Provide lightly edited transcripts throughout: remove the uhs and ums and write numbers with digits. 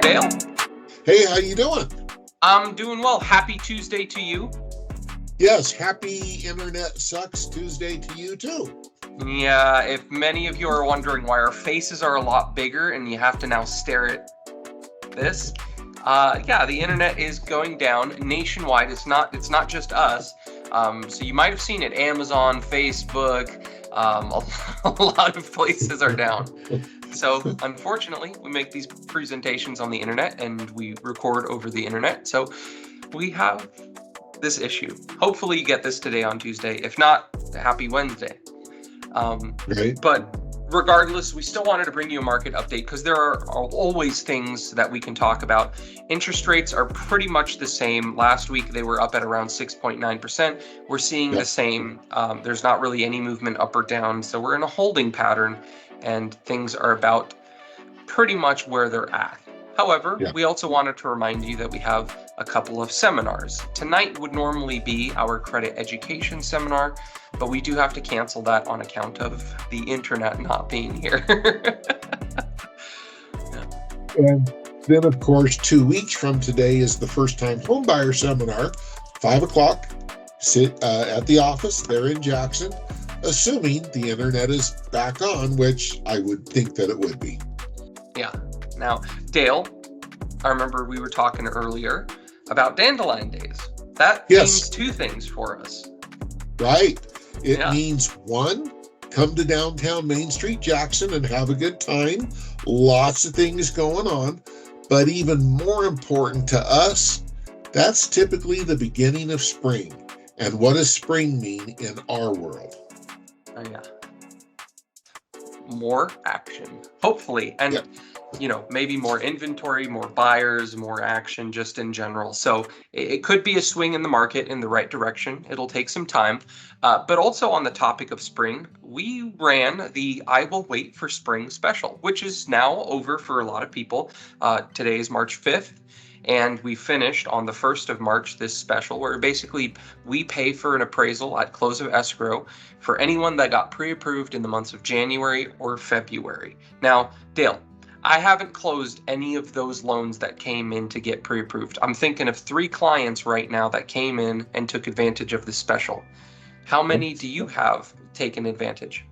Dale. Hey, how you doing? I'm doing well. Happy Tuesday to you. Yes, happy Internet Sucks Tuesday to you too. Yeah, if many of you are wondering why our faces are a lot bigger and you have to now stare at this, the internet is going down nationwide. It's not just us. So you might have seen it. Amazon, Facebook, a lot of places are down. So unfortunately, we make these presentations on the internet and we record over the internet. So we have this issue. Hopefully you get this today on Tuesday. If not, happy Wednesday. Right. But regardless, we still wanted to bring you a market update because there are always things that we can talk about. Interest rates are pretty much the same. Last week, they were up at around 6.9%. We're seeing the same. There's not really any movement up or down. So we're in a holding pattern and things are about pretty much where they're at. However, we also wanted to remind you that we have a couple of seminars. Tonight would normally be our credit education seminar, but we do have to cancel that on account of the internet not being here. And then, of course, 2 weeks from today is the first-time homebuyer seminar, 5 o'clock. Sit at the office there in Jackson, assuming the internet is back on, which I would think that it would be. Yeah. Now, Dale, I remember we were talking earlier about Dandelion Days. That means two things for us. Right. It means, one, come to downtown Main Street, Jackson, and have a good time. Lots of things going on. But even more important to us, that's typically the beginning of spring. And what does spring mean in our world? Oh, yeah. More action, hopefully. And maybe more inventory, more buyers, more action just in general. So it could be a swing in the market in the right direction. It'll take some time. But also on the topic of spring, we ran the I Will Wait for Spring special, which is now over for a lot of people. Today is March 5th. And we finished on the 1st of March this special where basically we pay for an appraisal at close of escrow for anyone that got pre-approved in the months of January or February. Now, Dale, I haven't closed any of those loans that came in to get pre-approved. I'm thinking of 3 clients right now that came in and took advantage of this special. How many do you have taken advantage?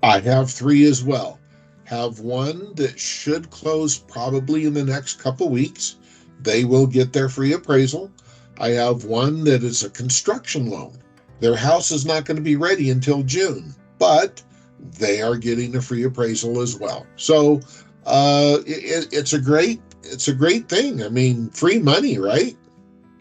I have 3 as well. Have one that should close probably in the next couple weeks. They will get their free appraisal. I have one that is a construction loan. Their house is not going to be ready until June, but they are getting a free appraisal as well. So it's a great thing. I mean, free money, right?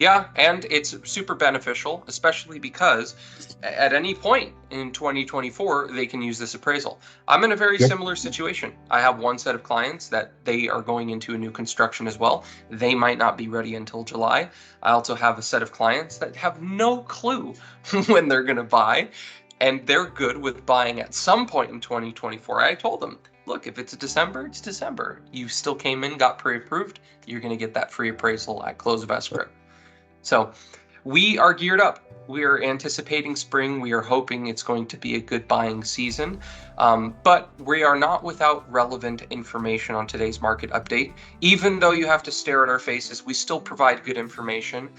Yeah, and it's super beneficial, especially because at any point in 2024, they can use this appraisal. I'm in a very similar situation. I have one set of clients that they are going into a new construction as well. They might not be ready until July. I also have a set of clients that have no clue when they're going to buy, and they're good with buying at some point in 2024. I told them, look, if it's December, it's December. You still came in, got pre-approved, you're going to get that free appraisal at close of escrow. So we are geared up. We are anticipating spring. We are hoping it's going to be a good buying season. But we are not without relevant information on today's market update. Even though you have to stare at our faces, we still provide good information.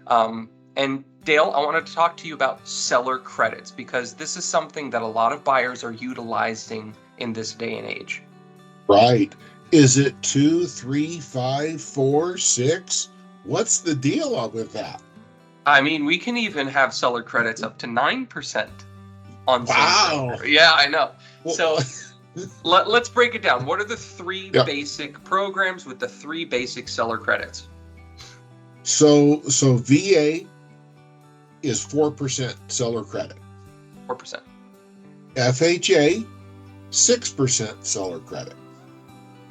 And Dale, I wanted to talk to you about seller credits because this is something that a lot of buyers are utilizing in this day and age. Right. Is it 2, 3, 5, 4, 6? What's the deal with that? I mean, we can even have seller credits up to 9% on some. Wow. Yeah, I know. Well, so let's break it down. What are the 3 basic programs with the 3 basic seller credits? So VA is 4% seller credit. 4%. FHA, 6% seller credit.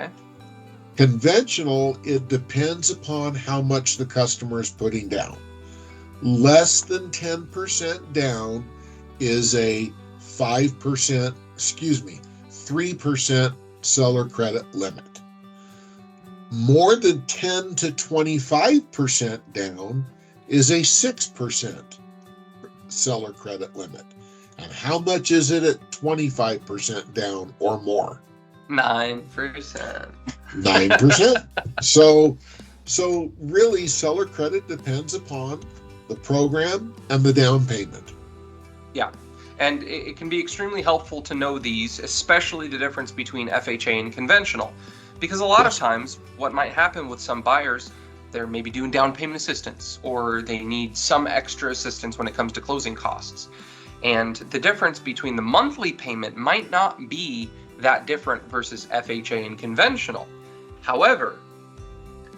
Okay. Conventional, it depends upon how much the customer is putting down. Less than 10% down is a 3% seller credit limit. More than 10 to 25% down is a 6% seller credit limit. And how much is it at 25% down or more? 9%. 9%. So really, seller credit depends upon the program and the down payment. Yeah. And it can be extremely helpful to know these, especially the difference between FHA and conventional. Because a lot of times, what might happen with some buyers, they're maybe doing down payment assistance, or they need some extra assistance when it comes to closing costs. And the difference between the monthly payment might not be that different versus FHA and conventional. However,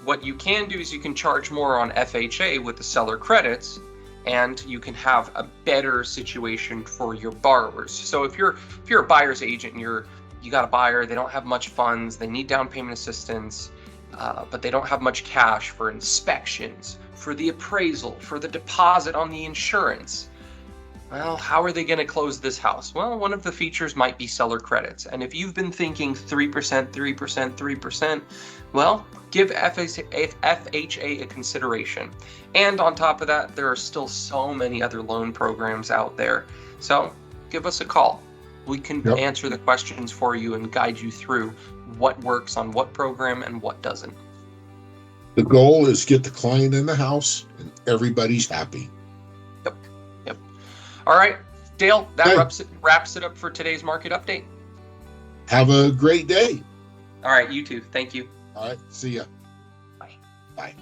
what you can do is you can charge more on FHA with the seller credits, and you can have a better situation for your borrowers. So if you're a buyer's agent and you got a buyer, they don't have much funds, they need down payment assistance, but they don't have much cash for inspections, for the appraisal, for the deposit on the insurance. Well, how are they going to close this house? Well, one of the features might be seller credits. And if you've been thinking 3%, 3%, 3%, well, give FHA a consideration. And on top of that, there are still so many other loan programs out there. So give us a call. We can answer the questions for you and guide you through what works on what program and what doesn't. The goal is get the client in the house and everybody's happy. Yep. All right, Dale, that wraps it up for today's market update. Have a great day. All right, you too. Thank you. All right, see ya. Bye. Bye.